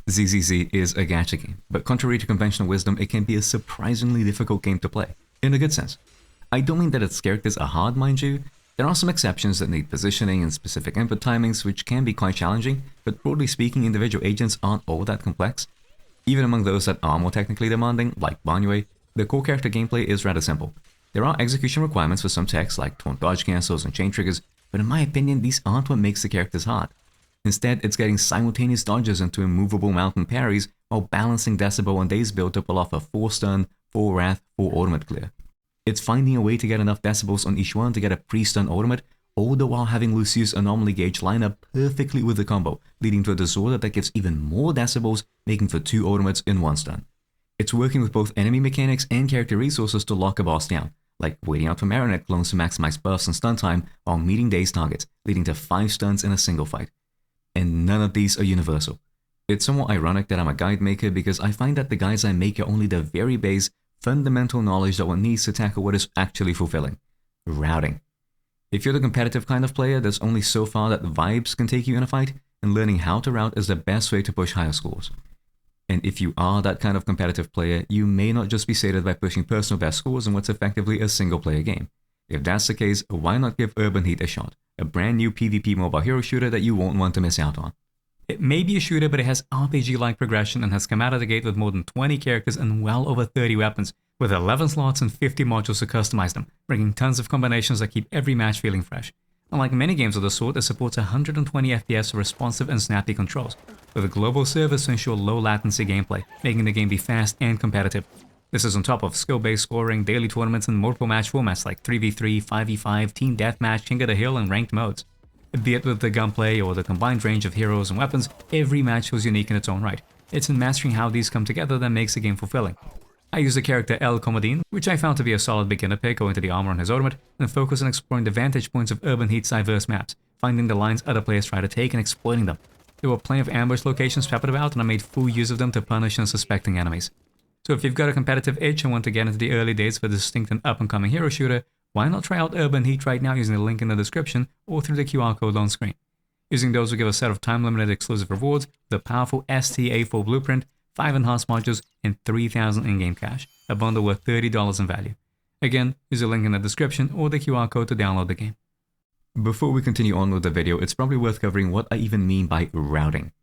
ZZZ is a gacha game, but contrary to conventional wisdom, it can be a surprisingly difficult game to play, in a good sense. I don't mean that its characters are hard, mind you. There are some exceptions that need positioning and specific input timings, which can be quite challenging, but broadly speaking, individual agents aren't all that complex. Even among those that are more technically demanding, like Banyue, the core character gameplay is rather simple. There are execution requirements for some techs like taunt dodge cancels and chain triggers, but in my opinion, these aren't what makes the characters hard. Instead, it's getting simultaneous dodges into immovable mountain parries while balancing Decibel and Daze build to pull off a 4 stun, 4 wrath, 4 ultimate clear. It's finding a way to get enough decibels on each one to get a pre-stun ultimate, all the while having Lucius anomaly gauge line up perfectly with the combo, leading to a disorder that gives even more decibels, making for 2 ultimates in 1 stun. It's working with both enemy mechanics and character resources to lock a boss down, like waiting out for Marionette clones to maximize buffs and stun time while meeting Daze targets, leading to 5 stuns in a single fight. And none of these are universal. It's somewhat ironic that I'm a guide maker because I find that the guides I make are only the very base, fundamental knowledge that one needs to tackle what is actually fulfilling: routing. If you're the competitive kind of player, there's only so far that vibes can take you in a fight, and learning how to route is the best way to push higher scores. And if you are that kind of competitive player, you may not just be sated by pushing personal best scores in what's effectively a single-player game. If that's the case, why not give Urban Heat a shot, a brand new PvP mobile hero shooter that you won't want to miss out on. It may be a shooter, but it has RPG-like progression and has come out of the gate with more than 20 characters and well over 30 weapons, with 11 slots and 50 modules to customize them, bringing tons of combinations that keep every match feeling fresh. Unlike many games of the sort, it supports 120 FPS responsive and snappy controls, with a global service to ensure low latency gameplay, making the game be fast and competitive. This is on top of skill-based scoring, daily tournaments, and multiple match formats like 3v3, 5v5, Team Deathmatch, King of the Hill, and ranked modes. Be it with the gunplay or the combined range of heroes and weapons, every match was unique in its own right. It's in mastering how these come together that makes the game fulfilling. I use the character El Comodine, which I found to be a solid beginner pick owing to the armor on his ultimate, and focus on exploring the vantage points of Urban Heat's diverse maps, finding the lines other players try to take and exploiting them. There were plenty of ambush locations peppered about, and I made full use of them to punish unsuspecting enemies. So if you've got a competitive itch and want to get into the early days of a distinct and up-and-coming hero shooter, why not try out Urban Heat right now using the link in the description or through the QR code on screen. Using those will give a set of time-limited exclusive rewards with a powerful STA4 blueprint, 5 enhanced modules, and 3,000 in-game cash, a bundle worth $30 in value. Again, use the link in the description or the QR code to download the game. Before we continue on with the video, it's probably worth covering what I even mean by routing.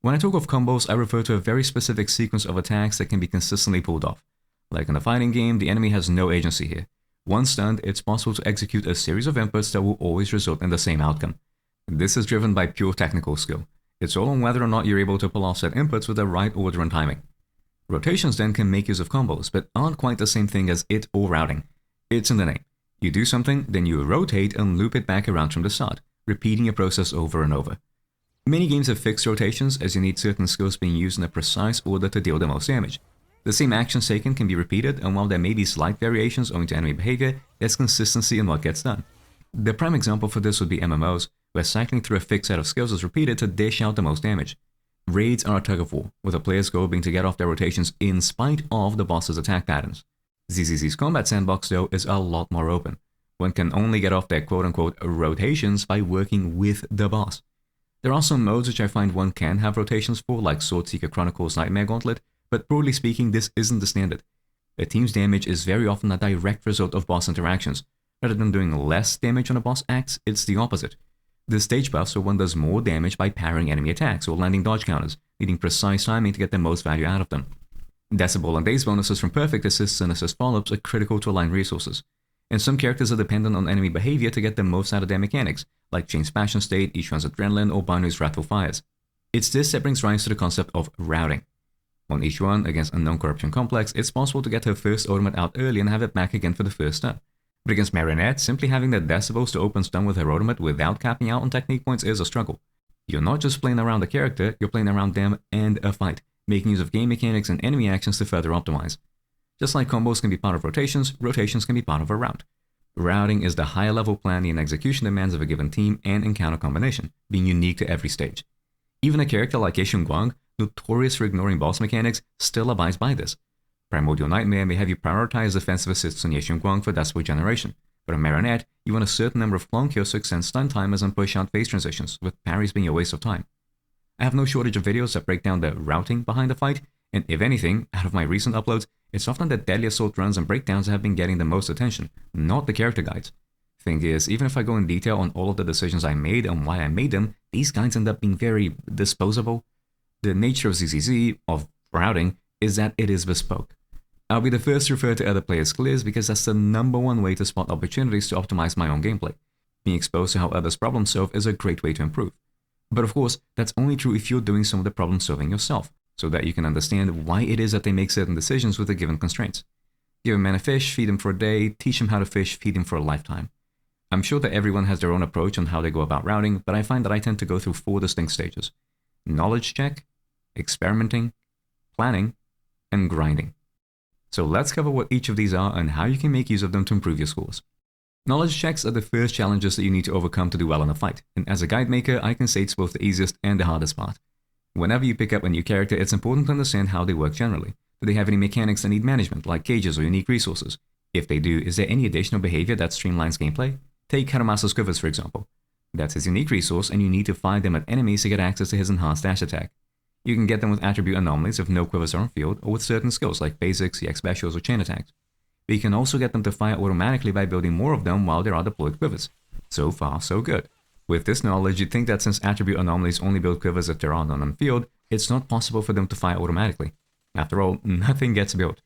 When I talk of combos, I refer to a very specific sequence of attacks that can be consistently pulled off. Like in a fighting game, the enemy has no agency here. Once stunned, it's possible to execute a series of inputs that will always result in the same outcome. This is driven by pure technical skill. It's all on whether or not you're able to pull off said inputs with the right order and timing. Rotations then can make use of combos, but aren't quite the same thing as it or routing. It's in the name. You do something, then you rotate and loop it back around from the start, repeating your process over and over. Many games have fixed rotations, as you need certain skills being used in a precise order to deal the most damage. The same actions taken can be repeated, and while there may be slight variations owing to enemy behavior, there's consistency in what gets done. The prime example for this would be MMOs, where cycling through a fixed set of skills is repeated to dish out the most damage. Raids are a tug of war, with a player's goal being to get off their rotations in spite of the boss's attack patterns. ZZZ's combat sandbox, though, is a lot more open. One can only get off their quote-unquote rotations by working with the boss. There are some modes which I find one can have rotations for, like Swordseeker Chronicles Nightmare Gauntlet, but broadly speaking, this isn't the standard. A team's damage is very often a direct result of boss interactions. Rather than doing less damage on a boss acts, it's the opposite. The stage buffs, so one does more damage by parrying enemy attacks or landing dodge counters, needing precise timing to get the most value out of them. Decibel and Daze bonuses from perfect assists and assist follow-ups are critical to align resources. And some characters are dependent on enemy behavior to get the most out of their mechanics, like Chain's Passion State, Ishuan's Adrenaline, or Bainu's Wrathful Fires. It's this that brings rise to the concept of routing. On Ishuan against Unknown Corruption Complex, it's possible to get her first ultimate out early and have it back again for the first stun. But against Marionette, simply having the decibels to open stun with her ultimate without capping out on technique points is a struggle. You're not just playing around the character, you're playing around them and a fight, making use of game mechanics and enemy actions to further optimize. Just like combos can be part of rotations, rotations can be part of a route. Routing is the higher level planning and execution demands of a given team and encounter combination, being unique to every stage. Even a character like Yeshun Guang, notorious for ignoring boss mechanics, still abides by this. Primordial Nightmare may have you prioritize defensive assists on Yeshun Guang for decibel generation, but on Marionette, you want a certain number of clone kills to extend stun timers and push out phase transitions, with parries being a waste of time. I have no shortage of videos that break down the routing behind the fight, and if anything, out of my recent uploads, it's often the deadly assault runs and breakdowns that have been getting the most attention, not the character guides. Thing is, even if I go in detail on all of the decisions I made and why I made them, these guides end up being very disposable. The nature of ZZZ, of routing, is that it is bespoke. I'll be the first to refer to other players' clears because that's the #1 way to spot opportunities to optimize my own gameplay. Being exposed to how others problem solve is a great way to improve. But of course, that's only true if you're doing some of the problem solving yourself, so that you can understand why it is that they make certain decisions with the given constraints. Give a man a fish, feed him for a day, teach him how to fish, feed him for a lifetime. I'm sure that everyone has their own approach on how they go about routing, but I find that I tend to go through 4 distinct stages: knowledge check, experimenting, planning, and grinding. So let's cover what each of these are and how you can make use of them to improve your scores. Knowledge checks are the first challenges that you need to overcome to do well in a fight, and as a guide maker, I can say it's both the easiest and the hardest part. Whenever you pick up a new character, it's important to understand how they work generally. Do they have any mechanics that need management, like cages or unique resources? If they do, is there any additional behavior that streamlines gameplay? Take Haramasa's quivers, for example. That's his unique resource, and you need to find them at enemies to get access to his enhanced dash attack. You can get them with attribute anomalies if no quivers are on field, or with certain skills like basics, CX specials, or chain attacks. But you can also get them to fire automatically by building more of them while there are deployed quivers. So far, so good. With this knowledge, you'd think that since attribute anomalies only build quivers if there are none on field, it's not possible for them to fire automatically. After all, nothing gets built.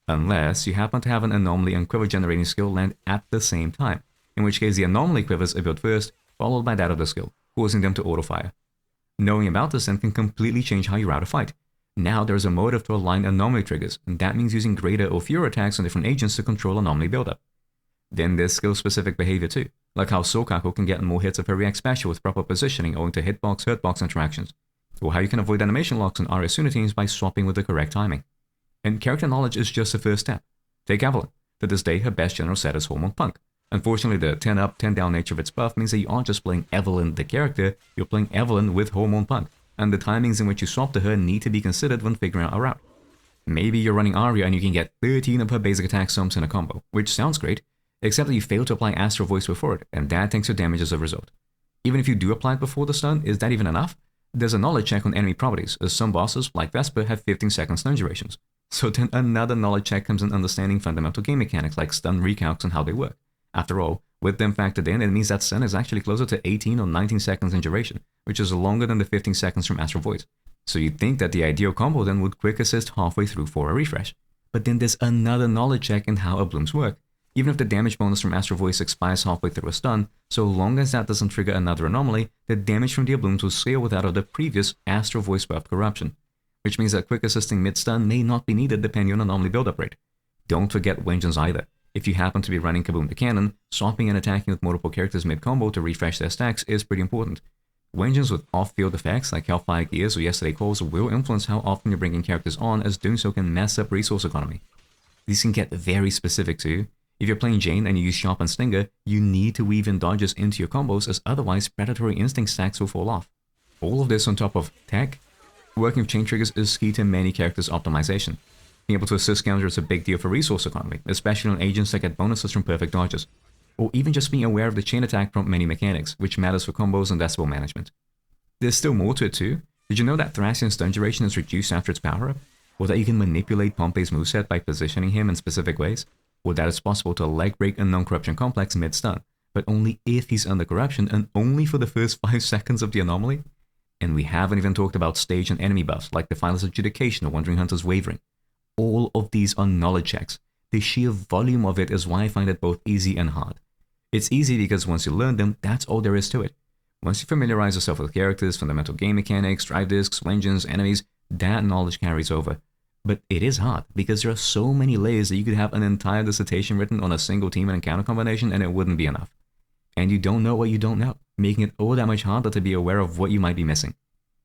Unless you happen to have an anomaly and quiver generating skill land at the same time, in which case the anomaly quivers are built first, followed by that of the skill, causing them to auto-fire. Knowing about this then can completely change how you route a fight. Now there's a motive to align anomaly triggers, and that means using greater or fewer attacks on different agents to control anomaly buildup. Then there's skill-specific behavior too, like how Sokaku can get more hits of her react special with proper positioning owing to hitbox-hurtbox interactions, or how you can avoid animation locks on Arya Suniteams by swapping with the correct timing. And character knowledge is just the first step. Take Evelyn. To this day, her best general set is Hormone Punk. Unfortunately, the 10 up, 10 down nature of its buff means that you aren't just playing Evelyn the character, you're playing Evelyn with Hormone Punk, and the timings in which you swap to her need to be considered when figuring out a route. Maybe you're running Arya and you can get 13 of her basic attack sums in a combo, which sounds great, except that you fail to apply Astral Voice before it, and that takes your damage as a result. Even if you do apply it before the stun, is that even enough? There's a knowledge check on enemy properties, as some bosses, like Vesper, have 15-second stun durations. So then another knowledge check comes in understanding fundamental game mechanics like stun recalcs and how they work. After all, with them factored in, it means that stun is actually closer to 18 or 19 seconds in duration, which is longer than the 15 seconds from Astral Voice. So you'd think that the ideal combo then would quick assist halfway through for a refresh. But then there's another knowledge check in how blooms work. Even if the damage bonus from Astral Voice expires halfway through a stun, so long as that doesn't trigger another anomaly, the damage from the blooms will scale with that of the previous Astral Voice buffed corruption. Which means that quick assisting mid-stun may not be needed depending on anomaly build-up rate. Don't forget Vengeance either. If you happen to be running Kaboom the Cannon, swapping and attacking with multiple characters mid-combo to refresh their stacks is pretty important. Vengeance with off-field effects like Hellfire Gears or Yesterday Calls will influence how often you're bringing characters on, as doing so can mess up resource economy. These can get very specific too. If you're playing Jane and you use Sharp and Stinger, you need to weave in dodges into your combos, as otherwise Predatory Instinct stacks will fall off. All of this on top of tech. Working with chain triggers is key to many characters' optimization. Being able to assist counters is a big deal for resource economy, especially on agents that get bonuses from perfect dodges. Or even just being aware of the chain attack prompt many mechanics, which matters for combos and decibel management. There's still more to it too. Did you know that Thracian's stun duration is reduced after its power up? Or that you can manipulate Pompey's moveset by positioning him in specific ways? Or that it's possible to leg break a non-corruption complex mid-stun, but only if he's under corruption and only for the first 5 seconds of the anomaly? And we haven't even talked about stage and enemy buffs like Defiler's Adjudication or Wandering Hunter's Wavering. All of these are knowledge checks. The sheer volume of it is why I find it both easy and hard. It's easy because once you learn them, that's all there is to it. Once you familiarize yourself with characters, fundamental game mechanics, drive discs, vengeance, enemies, that knowledge carries over. But it is hard because there are so many layers that you could have an entire dissertation written on a single team and encounter combination and it wouldn't be enough. And you don't know what you don't know, making it all that much harder to be aware of what you might be missing.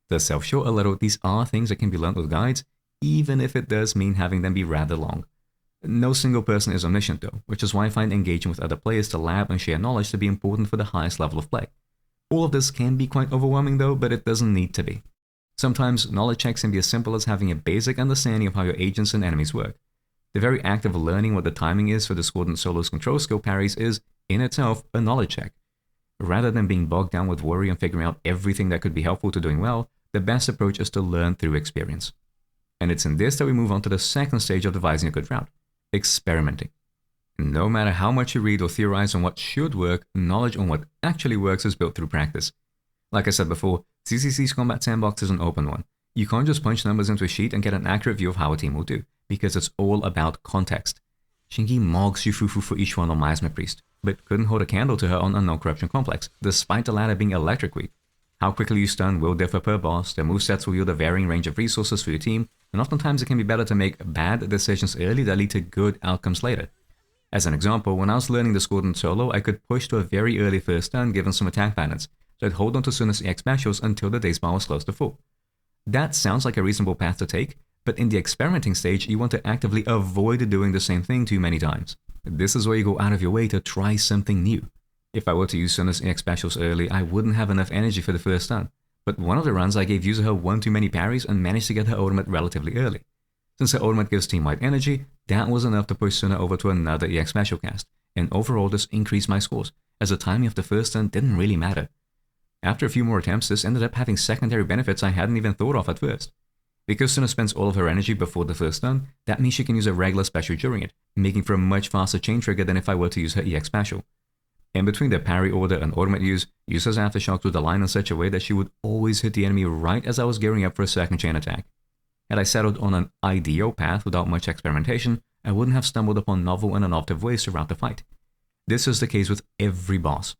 To self-show a little, these are things that can be learned with guides, even if it does mean having them be rather long. No single person is omniscient though, which is why I find engaging with other players to lab and share knowledge to be important for the highest level of play. All of this can be quite overwhelming though, but it doesn't need to be. Sometimes knowledge checks can be as simple as having a basic understanding of how your agents and enemies work. The very act of learning what the timing is for Discordant Solo's control skill parries is, in itself, a knowledge check. Rather than being bogged down with worry and figuring out everything that could be helpful to doing well, the best approach is to learn through experience. And it's in this that we move on to the second stage of devising a good route: experimenting. No matter how much you read or theorize on what should work, knowledge on what actually works is built through practice. Like I said before, ZZZ's Combat Sandbox is an open one. You can't just punch numbers into a sheet and get an accurate view of how a team will do, because it's all about context. Shingi mogs Yufufu for each one on Miasma Priest, but couldn't hold a candle to her on Unknown Corruption Complex, despite the latter being electric weak. How quickly you stun will differ per boss, their movesets will yield a varying range of resources for your team, and oftentimes it can be better to make bad decisions early that lead to good outcomes later. As an example, when I was learning Discordant solo, I could push to a very early first stun given some attack patterns, so I'd hold on to Suna's EX specials until the daze bar was close to full. That sounds like a reasonable path to take, but in the experimenting stage, you want to actively avoid doing the same thing too many times. This is where you go out of your way to try something new. If I were to use Suna's EX specials early, I wouldn't have enough energy for the first stun, but one of the runs I gave Yuzuha one too many parries and managed to get her ultimate relatively early. Since her ultimate gives team-wide energy, that was enough to push Suna over to another EX special cast, and overall this increased my scores, as the timing of the first stun didn't really matter. After a few more attempts, this ended up having secondary benefits I hadn't even thought of at first. Because Suna spends all of her energy before the first stun, that means she can use a regular special during it, making for a much faster chain trigger than if I were to use her EX special. In between the parry order and ultimate use her aftershocks would align in such a way that she would always hit the enemy right as I was gearing up for a second chain attack. Had I settled on an ideal path without much experimentation, I wouldn't have stumbled upon novel and innovative ways throughout the fight. This is the case with every boss.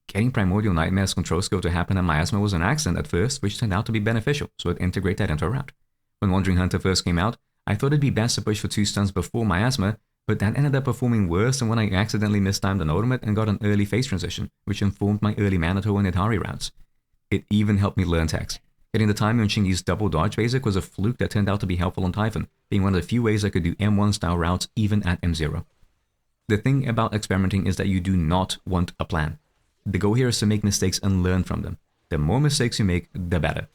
Getting Primordial Nightmare's control skill to happen in Miasma was an accident at first, which turned out to be beneficial, so I'd integrate that into a route. When Wandering Hunter first came out, I thought it'd be best to push for 2 stuns before Miasma, but that ended up performing worse than when I accidentally mistimed an ultimate and got an early phase transition, which informed my early Manato and Itari routes. It even helped me learn text. Getting the timing on Shingi's double dodge basic was a fluke that turned out to be helpful on Typhon, being one of the few ways I could do M1 style routes even at M0. The thing about experimenting is that you do not want a plan. The goal here is to make mistakes and learn from them. The more mistakes you make, the better.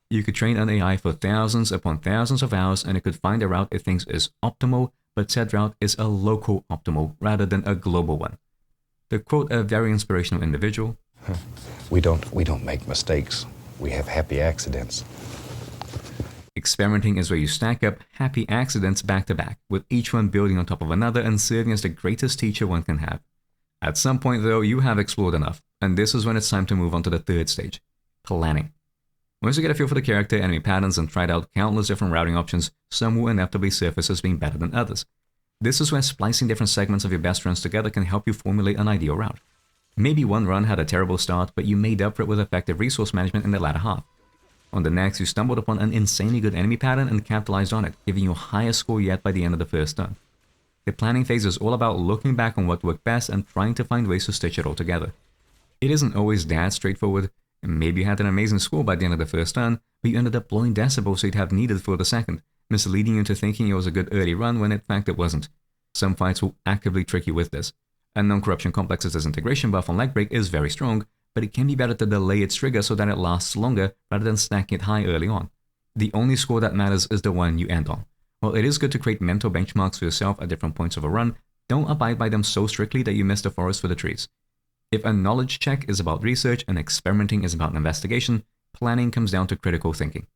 You could train an AI for thousands upon thousands of hours and it could find a route it thinks is optimal, but said route is a local optimal rather than a global one. To quote a very inspirational individual, We don't make mistakes. We have happy accidents. Experimenting is where you stack up happy accidents back to back, with each one building on top of another and serving as the greatest teacher one can have. At some point though, you have explored enough, and this is when it's time to move on to the third stage: planning. Once you get a feel for the character, enemy patterns, and tried out countless different routing options, some will inevitably surface as being better than others. This is where splicing different segments of your best runs together can help you formulate an ideal route. Maybe one run had a terrible start, but you made up for it with effective resource management in the latter half. On the next, you stumbled upon an insanely good enemy pattern and capitalized on it, giving you a higher score yet by the end of the first turn. The planning phase is all about looking back on what worked best and trying to find ways to stitch it all together. It isn't always that straightforward. Maybe you had an amazing score by the end of the first turn, but you ended up blowing decibels so you'd have needed for the second, misleading you into thinking it was a good early run when in fact it wasn't. Some fights will actively trick you with this. Unknown Corruption Complex's disintegration buff on leg break is very strong, but it can be better to delay its trigger so that it lasts longer rather than stacking it high early on. The only score that matters is the one you end on. While it is good to create mental benchmarks for yourself at different points of a run, don't abide by them so strictly that you miss the forest for the trees. If a knowledge check is about research and experimenting is about investigation, planning comes down to critical thinking.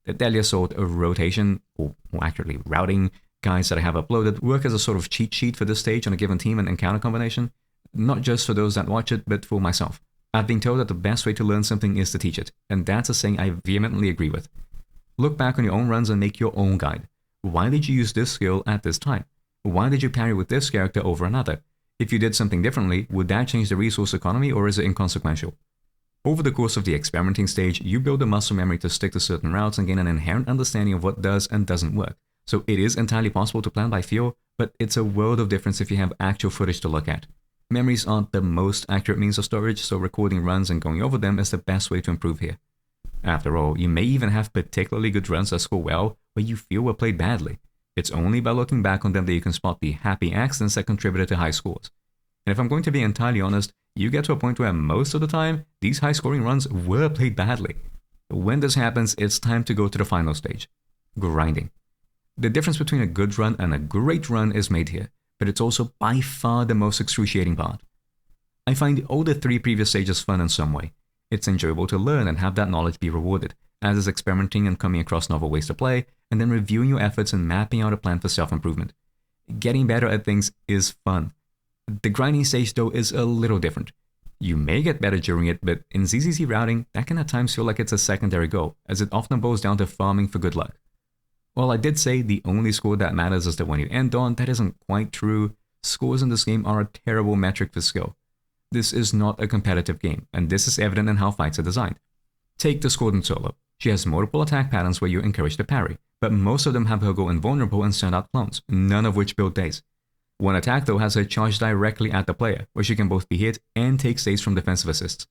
The Delia Sword rotation, or more accurately routing, guides that I have uploaded work as a sort of cheat sheet for this stage on a given team and encounter combination, not just for those that watch it, but for myself. I've been told that the best way to learn something is to teach it, and that's a saying I vehemently agree with. Look back on your own runs and make your own guide. Why did you use this skill at this time? Why did you parry with this character over another? If you did something differently, would that change the resource economy or is it inconsequential? Over the course of the experimenting stage, you build a muscle memory to stick to certain routes and gain an inherent understanding of what does and doesn't work. So it is entirely possible to plan by feel, but it's a world of difference if you have actual footage to look at. Memories aren't the most accurate means of storage, so recording runs and going over them is the best way to improve here. After all, you may even have particularly good runs that score well, but you feel were played badly. It's only by looking back on them that you can spot the happy accidents that contributed to high scores. And if I'm going to be entirely honest, you get to a point where most of the time, these high-scoring runs were played badly. When this happens, it's time to go to the final stage: grinding. The difference between a good run and a great run is made here, but it's also by far the most excruciating part. I find all the 3 previous stages fun in some way. It's enjoyable to learn and have that knowledge be rewarded, as is experimenting and coming across novel ways to play, and then reviewing your efforts and mapping out a plan for self-improvement. Getting better at things is fun. The grinding stage, though, is a little different. You may get better during it, but in ZZZ routing, that can at times feel like it's a secondary goal, as it often boils down to farming for good luck. While I did say the only score that matters is the one you end on, that isn't quite true. Scores in this game are a terrible metric for skill. This is not a competitive game, and this is evident in how fights are designed. Take the squad in solo. She has multiple attack patterns where you're encouraged to parry, but most of them have her go invulnerable and send out clones, none of which build days. One attack though has her charge directly at the player, where she can both be hit and take stays from defensive assists.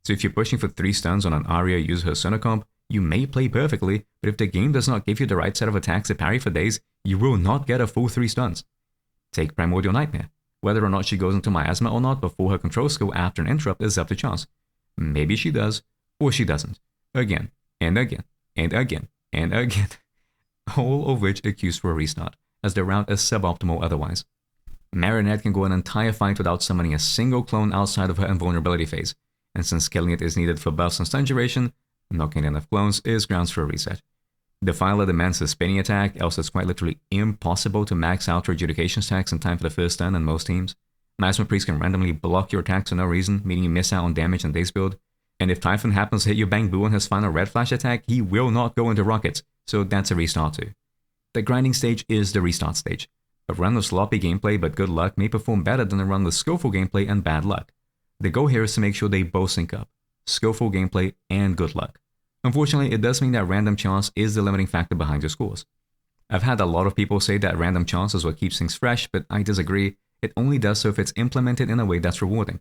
So if you're pushing for 3 stuns on an Arya use her Suna comp, you may play perfectly, but if the game does not give you the right set of attacks to parry for days, you will not get a full 3 stuns. Take Primordial Nightmare. Whether or not she goes into Miasma or not before her control skill after an interrupt is up to chance. Maybe she does, or she doesn't. Again, and again, and again, and again. All of which accuse for a restart, as the route is suboptimal otherwise. Marinette can go an entire fight without summoning a single clone outside of her invulnerability phase, and since killing it is needed for buffs and stun duration, knocking enough clones is grounds for a reset. Defiler demands a spinning attack, else it's quite literally impossible to max out her adjudication stacks in time for the first stun in most teams. Miasma Priest can randomly block your attacks for no reason, meaning you miss out on damage and days build. And if Typhon happens to hit your Bang Boo on his final red flash attack, he will not go into rockets, so that's a restart too. The grinding stage is the restart stage. A run of sloppy gameplay but good luck may perform better than a run with skillful gameplay and bad luck. The goal here is to make sure they both sync up. Skillful gameplay and good luck. Unfortunately, it does mean that random chance is the limiting factor behind your scores. I've had a lot of people say that random chance is what keeps things fresh, but I disagree. It only does so if it's implemented in a way that's rewarding.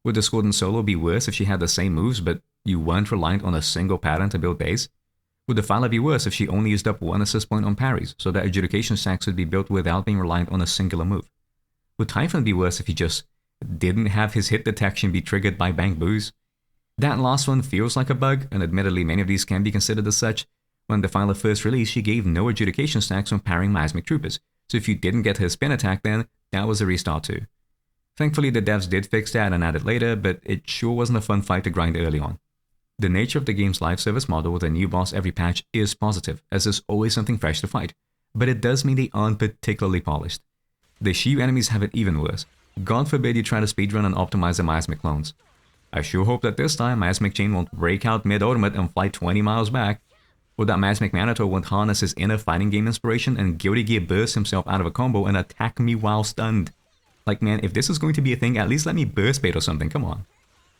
Would the squad in solo be worse if she had the same moves, but you weren't reliant on a single pattern to build base? Would the Defiler be worse if she only used up 1 assist point on parries, so that adjudication stacks would be built without being reliant on a singular move? Would Typhon be worse if he just didn't have his hit detection be triggered by Bang Boos? That last one feels like a bug, and admittedly many of these can be considered as such. When Defiler first released, she gave no adjudication stacks on parrying Miasmic Troopers, so if you didn't get her spin attack then, that was a restart too. Thankfully the devs did fix that and add it later, but it sure wasn't a fun fight to grind early on. The nature of the game's live service model with a new boss every patch is positive, as there's always something fresh to fight, but it does mean they aren't particularly polished. The Shiyu enemies have it even worse. God forbid you try to speedrun and optimize the Miasmic clones. I sure hope that this time Miasmic Chain won't break out mid-ultimate and fly 20 miles back, or that Miasmic Manitou won't harness his inner fighting game inspiration and Guilty Gear burst himself out of a combo and attack me while stunned. Like man, if this is going to be a thing, at least let me burst bait or something, come on.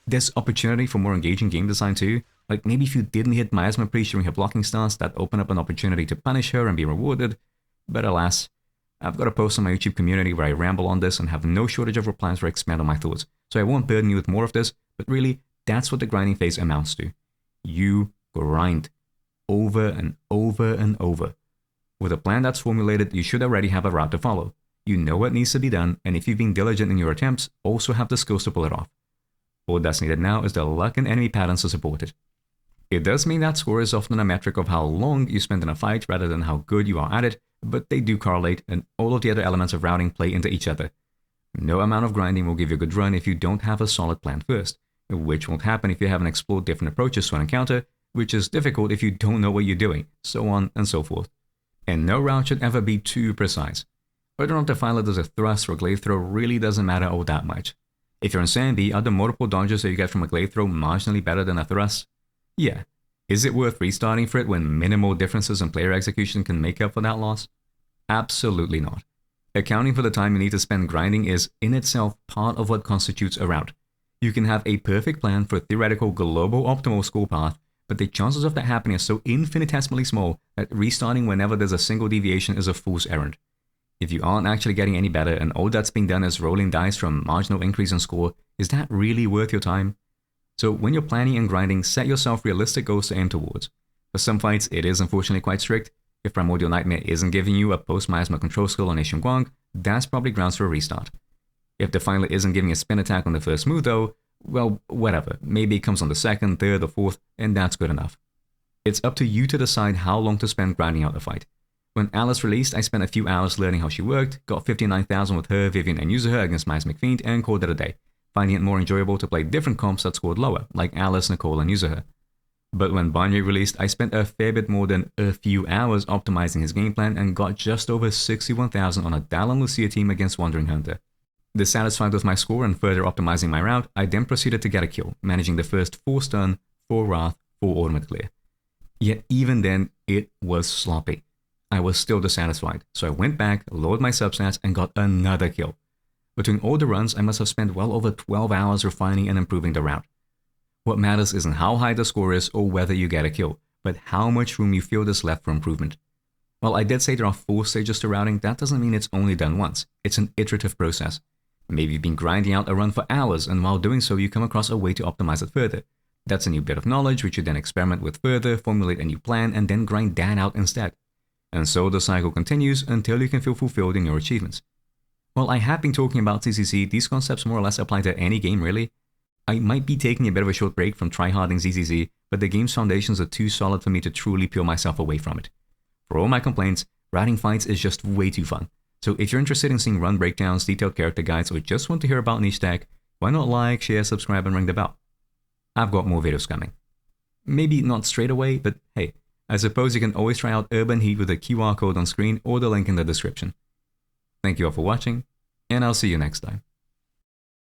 There's opportunity for more engaging game design too, like maybe if you didn't hit Miasma Priest during her blocking stance, that open up an opportunity to punish her and be rewarded, but alas, I've got a post on my YouTube community where I ramble on this and have no shortage of replies where I expand on my thoughts, so I won't burden you with more of this, but really, that's what the grinding phase amounts to. You grind. Over and over and over. With a plan that's formulated, you should already have a route to follow. You know what needs to be done, and if you've been diligent in your attempts, also have the skills to pull it off. All that's needed now is the luck and enemy patterns to support it. It does mean that score is often a metric of how long you spend in a fight rather than how good you are at it, but they do correlate, and all of the other elements of routing play into each other. No amount of grinding will give you a good run if you don't have a solid plan first, which won't happen if you haven't explored different approaches to an encounter, which is difficult if you don't know what you're doing, so on and so forth. And no route should ever be too precise. Whether or not the Defiler does a thrust or a glaive throw really doesn't matter all that much. If you're in Sandy, are the multiple dodges that you get from a glaive throw marginally better than a thrust? Yeah. Is it worth restarting for it when minimal differences in player execution can make up for that loss? Absolutely not. Accounting for the time you need to spend grinding is, in itself, part of what constitutes a route. You can have a perfect plan for a theoretical global optimal score path, but the chances of that happening are so infinitesimally small that restarting whenever there's a single deviation is a fool's errand. If you aren't actually getting any better and all that's being done is rolling dice from marginal increase in score, is that really worth your time? So when you're planning and grinding, set yourself realistic goals to aim towards. For some fights, it is unfortunately quite strict. If Primordial Nightmare isn't giving you a post-Miasma control skill on Ishin Guang, that's probably grounds for a restart. If Defiler isn't giving a spin attack on the first move though, well, whatever, maybe it comes on the second, third, or fourth, and that's good enough. It's up to you to decide how long to spend grinding out the fight. When Alice released, I spent a few hours learning how she worked, got 59,000 with her, Vivian, and Yuzuha against Miasmic Fiend, and called it a day, finding it more enjoyable to play different comps that scored lower, like Alice, Nicole, and Yuzuha. But when Binary released, I spent a fair bit more than a few hours optimizing his game plan and got just over 61,000 on a Dallin Lucia team against Wandering Hunter. Dissatisfied with my score and further optimizing my route, I then proceeded to get a kill, managing the first 4 stun, 4 wrath, 4 ornament clear. Yet even then, it was sloppy. I was still dissatisfied, so I went back, lowered my substats, and got another kill. Between all the runs, I must have spent well over 12 hours refining and improving the route. What matters isn't how high the score is or whether you get a kill, but how much room you feel there's left for improvement. While I did say there are 4 stages to routing, that doesn't mean it's only done once. It's an iterative process. Maybe you've been grinding out a run for hours, and while doing so you come across a way to optimize it further. That's a new bit of knowledge which you then experiment with further, formulate a new plan, and then grind that out instead. And so the cycle continues until you can feel fulfilled in your achievements. While I have been talking about ZZZ, these concepts more or less apply to any game really. I might be taking a bit of a short break from tryharding ZZZ, but the game's foundations are too solid for me to truly peel myself away from it. For all my complaints, routing fights is just way too fun. So if you're interested in seeing run breakdowns, detailed character guides, or just want to hear about niche tech, why not like, share, subscribe, and ring the bell? I've got more videos coming. Maybe not straight away, but hey, I suppose you can always try out Urban Heat with the QR code on screen or the link in the description. Thank you all for watching, and I'll see you next time.